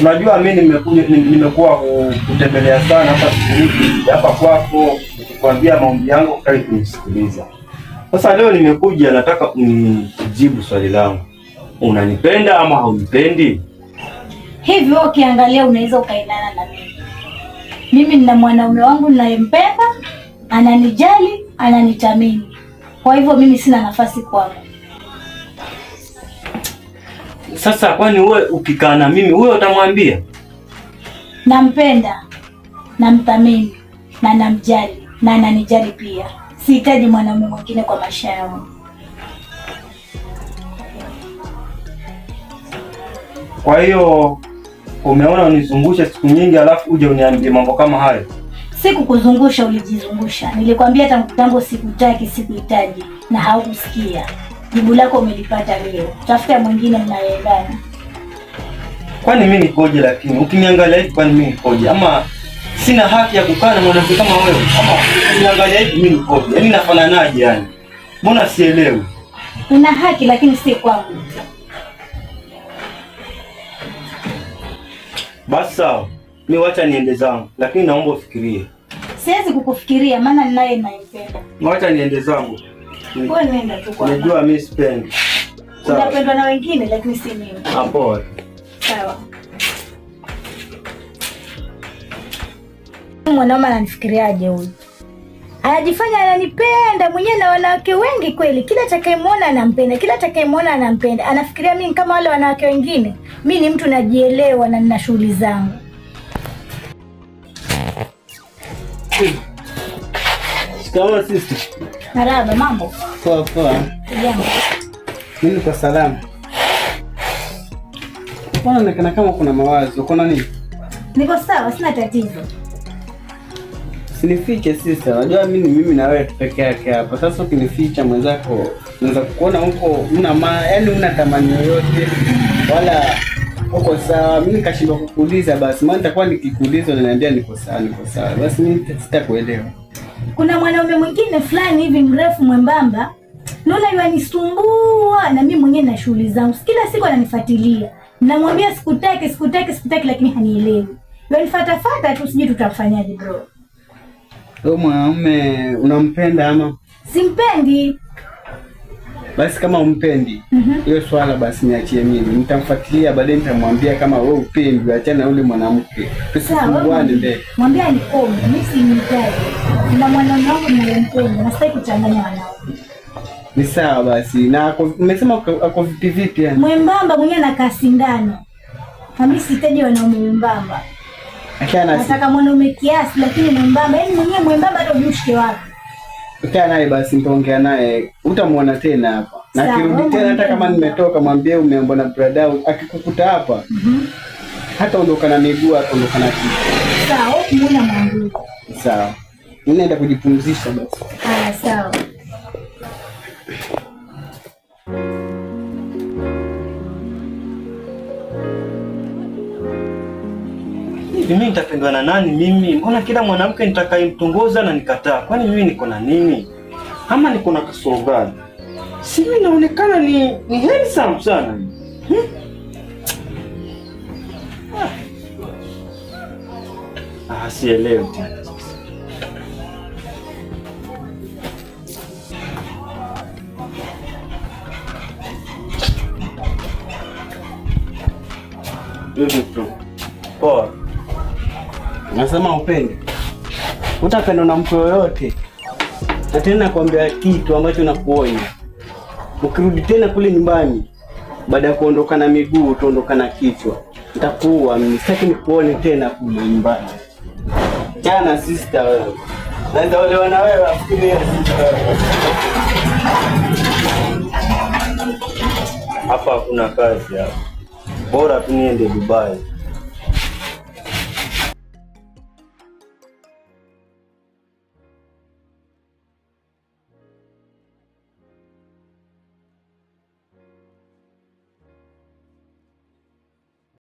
Unajua mimi nimekuwa kutembelea sana hapa siku hapa kwako, nikikwambia maombi yangu ukali kunisikiliza. Sasa leo nimekuja, nataka unijibu swali langu. Unanipenda ama haunipendi? Hivyo ukiangalia unaweza ukaendana na mimi. Mimi nina mwanaume wangu ninayempenda, ananijali, ananitamini. Kwa hivyo mimi sina nafasi kwako. Sasa kwani wewe ukikaa na mimi wewe utamwambia? Nampenda, namthamini na namjali na ananijali pia. Sihitaji mwanaume mwingine kwa maisha yangu. Kwa hiyo umeona unizungushe siku nyingi alafu uje uniambie mambo kama hayo? Sikukuzungusha, ulijizungusha. Nilikwambia tangu sikutaki, sikuhitaji na haukusikia. Jibu lako umelipata leo. Tafuta mwingine mnayeendana. Kwani mimi nikoje lakini? Ukiniangalia hivi kwani mimi nikoje? Ama sina haki ya kukaa na mwanamke kama wewe? Ama ukiniangalia hivi mimi nikoje? Yaani nafananaje yani? Mbona sielewi? Una haki lakini si kwangu. Basi sawa. Mimi wacha niende zangu, lakini naomba ufikirie. Siwezi kukufikiria maana ninaye ninayempenda. Wacha niende zangu. Wewe nenda tu kwa. Unajua mimi sipendi. Sawa. Unapendwa na wengine lakini si mimi. Hapo. Sawa. Mwanaume ananifikiriaje huyu? Anajifanya ananipenda mwenyewe na wanawake wengi kweli. Kila atakayemwona anampenda, kila atakayemwona anampenda. Anafikiria mimi kama wale wanawake wengine. Mimi ni mtu najielewa na nina shughuli zangu. Shikamoo sister. Marahaba, mambo? Poa poa. Jambo. Mimi niko salama. Unaonekana kama kuna mawazo. Uko na nini? Niko sawa, sina tatizo. Usinifiche sister. Unajua mimi na wewe peke yake hapa. Sasa ukinificha mwenzako unaweza kuona huko yaani una tamani yoyote wala uko sawa. Mimi nikashindwa kukuuliza basi. Maana nitakuwa nikikuuliza unaniambia niko sawa, niko sawa. Basi mimi sitakuelewa. Kuna mwanaume mwingine fulani hivi mrefu mwembamba. Naona yanisumbua na mimi mwenyewe na shughuli zangu. Kila siku ananifuatilia. Namwambia sikutaki lakini hanielewi. Yanifuata tu sijui tutafanyaje bro. Wewe mwanaume unampenda ama? Simpendi. Basi kama umpendi, hiyo swala basi niachie mimi. Nitamfuatilia baadaye nitamwambia kama wewe upendi, achana na yule mwanamke. Tusisumbuane mbele. Mwambie anikome, mimi simhitaji. Na mwanaume wangu ninayempenda, na sitaki kuchanganya wanaume. Ni sawa basi. Na umesema ako vipi yani? Mwembamba mwenyewe anakaa sindano. Mimi sihitaji wanaume mwembamba. Nataka mwanaume kiasi lakini mwembamba. Yaani mwenyewe mwembamba hata ujushike wapi. Ukaa naye basi nitaongea naye. Utamwona tena hapa. Na kirudi tena hata kama nimetoka mwambie umeomba na brother akikukuta hapa. Hata ondoka na miguu, hata ondoka na kichwa. Sawa, muona mwangu. Sawa. Mimi naenda kujipumzisha basi. Sawa. Mimi nitapendwa na nani mimi? Mbona kila mwanamke nitakayemtongoza na nikataa? Kwani mimi niko na nini? Ama niko na kasoro gani? Si mimi naonekana ni handsome sana. Sielewi tena. Poa. Nasema upende. Utapenda na mtu yoyote. Na tena nakwambia kitu ambacho nakuonya. Ukirudi tena kule nyumbani, baada ya kuondoka na miguu, utaondoka na kichwa. Nitakuua, mimi sitaki nikuone tena kule nyumbani. Jana sister wewe. Naenda wale wana wewe afikiria sister. Hapa hakuna kazi hapa. Bora tu niende Dubai.